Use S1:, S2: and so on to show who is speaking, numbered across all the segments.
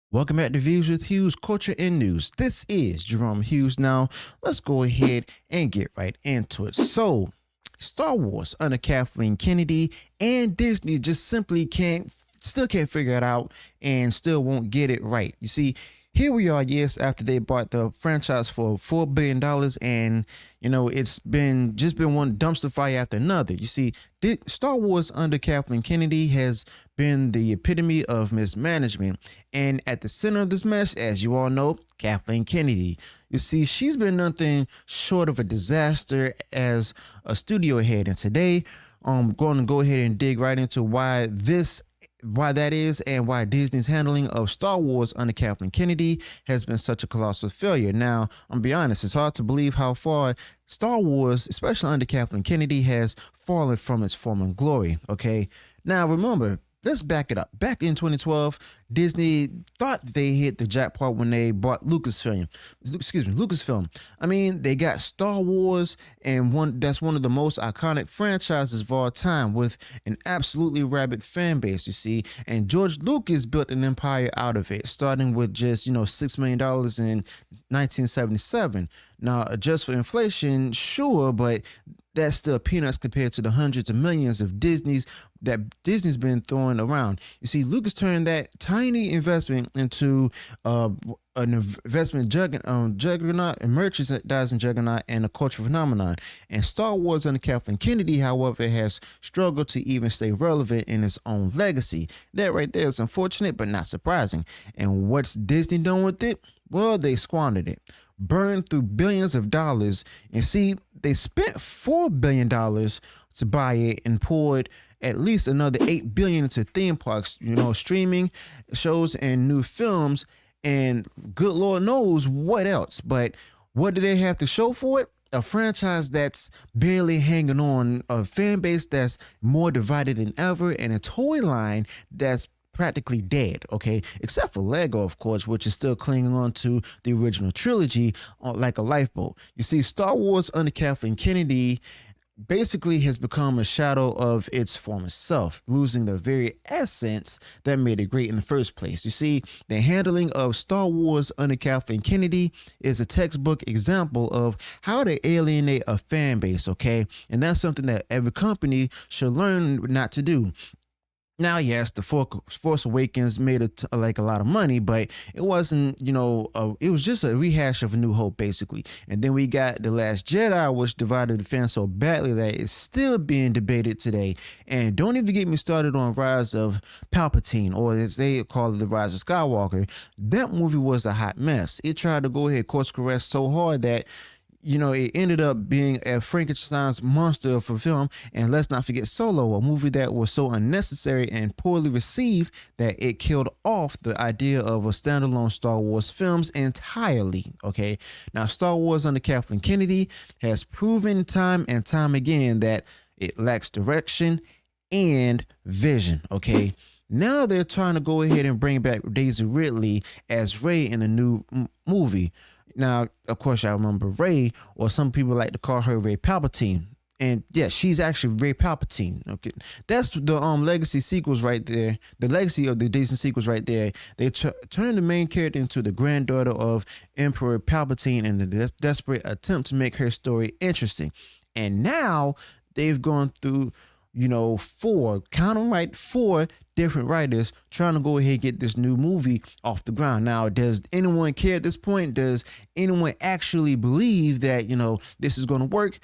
S1: Welcome back to Views with Hughes, Culture and News. This is Jerome Hughes. Now, let's go ahead and get right into it. So, Star Wars under Kathleen Kennedy and Disney just simply still can't figure it out and still won't get it right. You see, here we are years after they bought the franchise for $4 billion, and it's been one dumpster fire after another. You see, Star Wars under Kathleen Kennedy has been the epitome of mismanagement, and at the center of this mess, as you all know, Kathleen Kennedy. You see, she's been nothing short of a disaster as a studio head, and today I'm going to go ahead and dig right into why that is and why Disney's handling of Star Wars under Kathleen Kennedy has been such a colossal failure. Now, I'm be honest, it's hard to believe how far Star Wars, especially under Kathleen Kennedy, has fallen from its former glory. Okay. Now remember, let's back it up. Back in 2012, Disney thought they hit the jackpot when they bought Lucasfilm. I mean, they got Star Wars, and that's one of the most iconic franchises of all time, with an absolutely rabid fan base, you see. And George Lucas built an empire out of it, starting with just $6 million in 1977. Now, adjust for inflation, sure, but that's still peanuts compared to the hundreds of millions of Disney's been throwing around. You see, Lucas turned that tiny investment into an investment juggernaut, a merchandising juggernaut, and a cultural phenomenon. And Star Wars under Kathleen Kennedy, however, has struggled to even stay relevant in its own legacy. That right there is unfortunate, but not surprising. And what's Disney done with it? Well, they squandered it, burned through billions of dollars, and see, they spent $4 billion to buy it and poured at least another $8 billion into theme parks, streaming shows and new films, and good Lord knows what else. But what do they have to show for it? A franchise that's barely hanging on, a fan base that's more divided than ever, and a toy line that's practically dead, okay, except for Lego, of course, which is still clinging on to the original trilogy like a lifeboat. You see, Star Wars under Kathleen Kennedy basically has become a shadow of its former self, losing the very essence that made it great in the first place. You see, the handling of Star Wars under Kathleen Kennedy is a textbook example of how to alienate a fan base, okay? And that's something that every company should learn not to do. Now, yes, the Force Awakens made a lot of money, but it wasn't, it was just a rehash of A New Hope, basically. And then we got The Last Jedi, which divided the fans so badly that it's still being debated today. And don't even get me started on Rise of Palpatine, or as they call it, The Rise of Skywalker. That movie was a hot mess. It tried to go ahead course correct so hard that it ended up being a Frankenstein's monster of a film. And let's not forget Solo, a movie that was so unnecessary and poorly received that it killed off the idea of a standalone Star Wars films entirely. Okay, now Star Wars under Kathleen Kennedy has proven time and time again that it lacks direction and vision. Okay. Now they're trying to go ahead and bring back Daisy Ridley as Rey in the new movie. Now, of course, I remember Rey, or some people like to call her Rey Palpatine. And yeah, she's actually Rey Palpatine. Okay, that's the legacy sequels right there. The legacy of the Disney sequels right there. They turned the main character into the granddaughter of Emperor Palpatine in the desperate attempt to make her story interesting. And now they've gone through four different writers trying to go ahead and get this new movie off the ground. Now, does anyone care at this point? Does anyone actually believe that, this is going to work?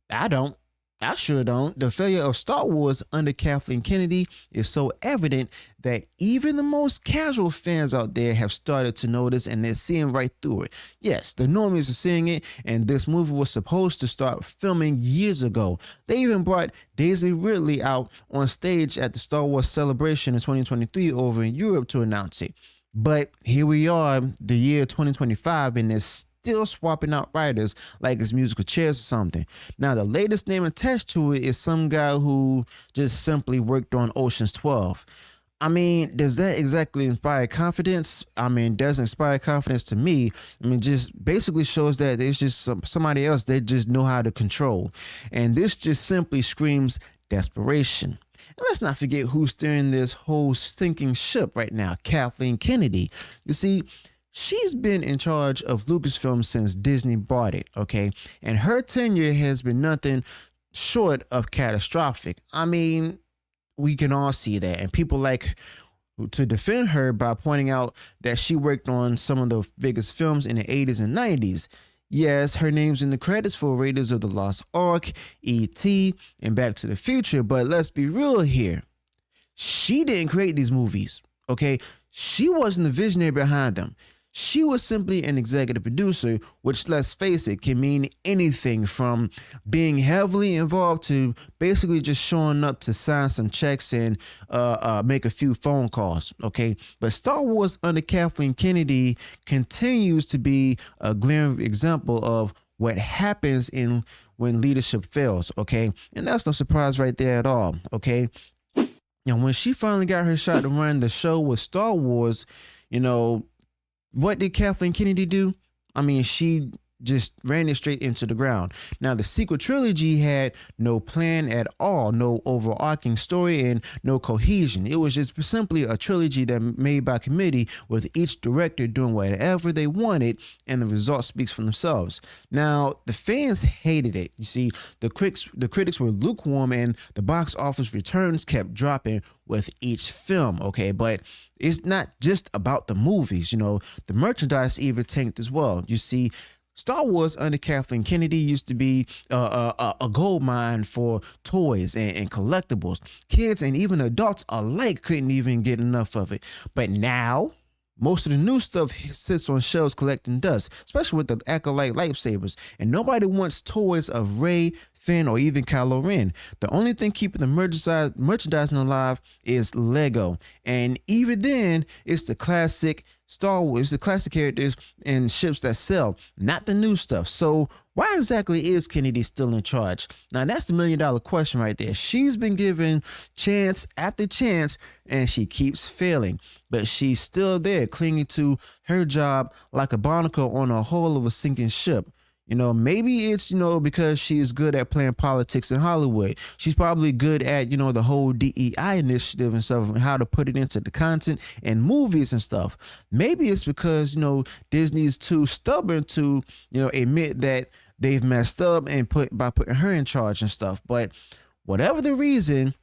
S1: I don't. I sure don't. The failure of Star Wars under Kathleen Kennedy is so evident that even the most casual fans out there have started to notice, and they're seeing right through it. Yes, the normies are seeing it, and this movie was supposed to start filming years ago. They even brought Daisy Ridley out on stage at the Star Wars Celebration in 2023 over in Europe to announce it. But here we are, the year 2025, and there's still swapping out writers like it's musical chairs or something. Now, the latest name attached to it is some guy who just simply worked on Ocean's 12. I mean, does that exactly inspire confidence? I mean, doesn't inspire confidence to me. I mean, just basically shows that there's just somebody else they just know how to control. And this just simply screams desperation. And let's not forget who's steering this whole sinking ship right now, Kathleen Kennedy. You see, she's been in charge of Lucasfilm since Disney bought it, okay? And her tenure has been nothing short of catastrophic. I mean, we can all see that. And people like to defend her by pointing out that she worked on some of the biggest films in the 80s and 90s. Yes, her name's in the credits for Raiders of the Lost Ark, E.T., and Back to the Future, but let's be real here. She didn't create these movies, okay? She wasn't the visionary behind them. She was simply an executive producer, which, let's face it, can mean anything from being heavily involved to basically just showing up to sign some checks and make a few phone calls, okay? But Star Wars under Kathleen Kennedy continues to be a glaring example of what happens when leadership fails, okay? And that's no surprise right there at all, okay? And when she finally got her shot to run the show with Star Wars, what did Kathleen Kennedy do? I mean, she just ran it straight into the ground. Now, the sequel trilogy had no plan at all, no overarching story, and no cohesion. It was just simply a trilogy that made by committee, with each director doing whatever they wanted, and the result speaks for themselves. Now, the fans hated it. You see, the critics were lukewarm, and the box office returns kept dropping with each film, okay? But it's not just about the movies, the merchandise even tanked as well. You see, Star Wars under Kathleen Kennedy used to be a gold mine for toys and collectibles. Kids and even adults alike couldn't even get enough of it. But now, most of the new stuff sits on shelves collecting dust, especially with the Acolyte lightsabers. And nobody wants toys of Rey, Finn, or even Kylo Ren. The only thing keeping the merchandising alive is Lego. And even then, it's the classic Star Wars, the classic characters and ships that sell, not the new stuff. So why exactly is Kennedy still in charge? Now, that's the $1 million question right there. She's been given chance after chance, and she keeps failing. But she's still there, clinging to her job like a barnacle on a hull of a sinking ship. Maybe it's, because she's good at playing politics in Hollywood. She's probably good at, the whole DEI initiative and stuff, and how to put it into the content and movies and stuff. Maybe it's because, Disney's too stubborn to, admit that they've messed up and by putting her in charge and stuff. But whatever the reason,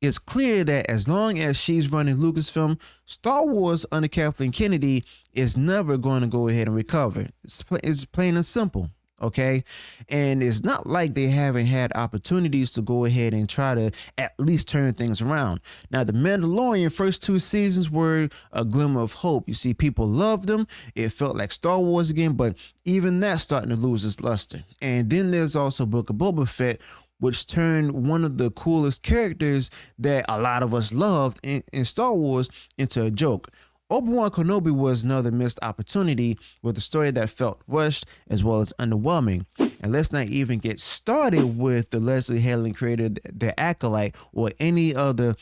S1: it's clear that as long as she's running Lucasfilm, Star Wars under Kathleen Kennedy is never going to go ahead and recover. It's plain and simple, okay? And it's not like they haven't had opportunities to go ahead and try to at least turn things around. Now, The Mandalorian first 2 seasons were a glimmer of hope. You see, people loved them. It felt like Star Wars again, but even that's starting to lose its luster. And then there's also Book of Boba Fett, which turned one of the coolest characters that a lot of us loved in Star Wars into a joke. Obi-Wan Kenobi was another missed opportunity with a story that felt rushed as well as underwhelming. And let's not even get started with the Leslie Headland created The Acolyte or any other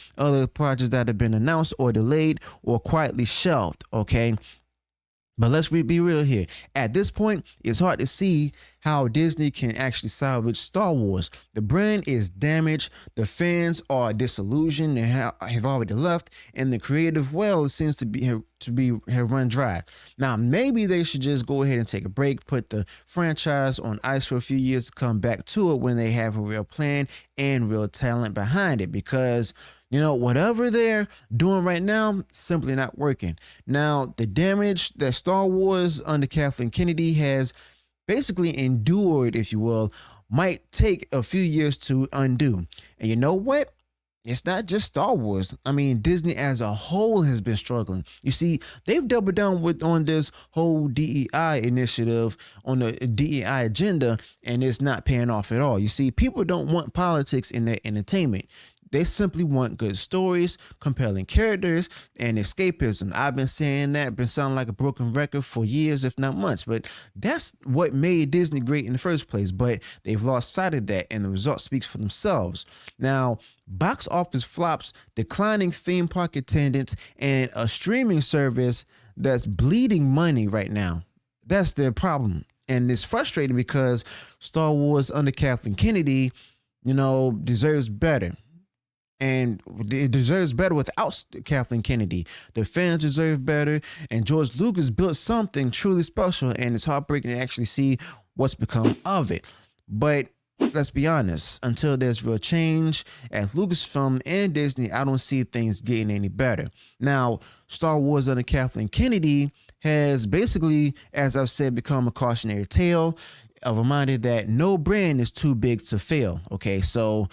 S1: projects that have been announced or delayed or quietly shelved, okay? But let's be real here. At this point, it's hard to see how Disney can actually salvage Star Wars. The brand is damaged, the fans are disillusioned and have already left, and the creative well seems to have run dry. Now, maybe they should just go ahead and take a break, put the franchise on ice for a few years to come back to it when they have a real plan and real talent behind it, because whatever they're doing right now, simply not working. Now, the damage that Star Wars under Kathleen Kennedy has basically endured, if you will, might take a few years to undo. And you know what? It's not just Star Wars. I mean, Disney as a whole has been struggling. You see, they've doubled down on this whole DEI initiative, on the DEI agenda, and it's not paying off at all. You see, people don't want politics in their entertainment. They simply want good stories, compelling characters, and escapism. I've been saying that, been sounding like a broken record for years, if not months, but that's what made Disney great in the first place. But they've lost sight of that, and the result speaks for themselves. Now, box office flops, declining theme park attendance, and a streaming service that's bleeding money right now. That's their problem. And it's frustrating because Star Wars under Kathleen Kennedy, deserves better. and it deserves better without Kathleen Kennedy. The fans deserve better, and George Lucas built something truly special, and it's heartbreaking to actually see what's become of it. But let's be honest, until there's real change at Lucasfilm and Disney, I don't see things getting any better. Now, Star Wars under Kathleen Kennedy has basically, as I've said, become a cautionary tale, a reminder that no brand is too big to fail. Okay, so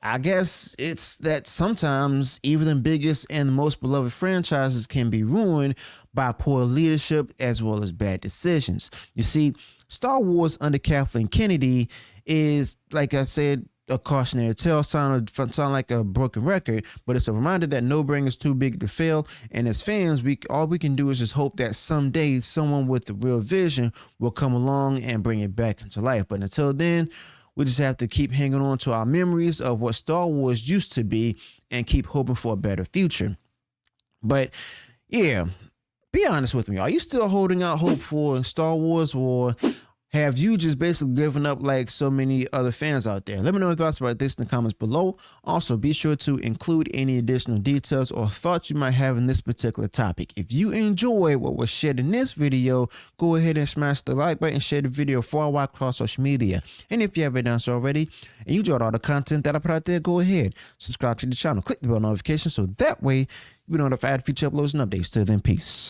S1: I guess it's that sometimes even the biggest and the most beloved franchises can be ruined by poor leadership as well as bad decisions. You see, Star Wars under Kathleen Kennedy is, like I said, a cautionary tale, sound like a broken record, but it's a reminder that no brand is too big to fail. And as fans, all we can do is just hope that someday someone with the real vision will come along and bring it back into life. But until then, we just have to keep hanging on to our memories of what Star Wars used to be and keep hoping for a better future. But yeah, be honest with me. Are you still holding out hope for Star Wars, or have you just basically given up like so many other fans out there? Let me know your thoughts about this in the comments below. Also, be sure to include any additional details or thoughts you might have in this particular topic. If you enjoy what was shared in this video, go ahead and smash the like button and share the video far wide across social media. And if you haven't done so already and you enjoyed all the content that I put out there, go ahead, subscribe to the channel, click the bell notification so that way you know if I add future uploads and updates. Till then, peace.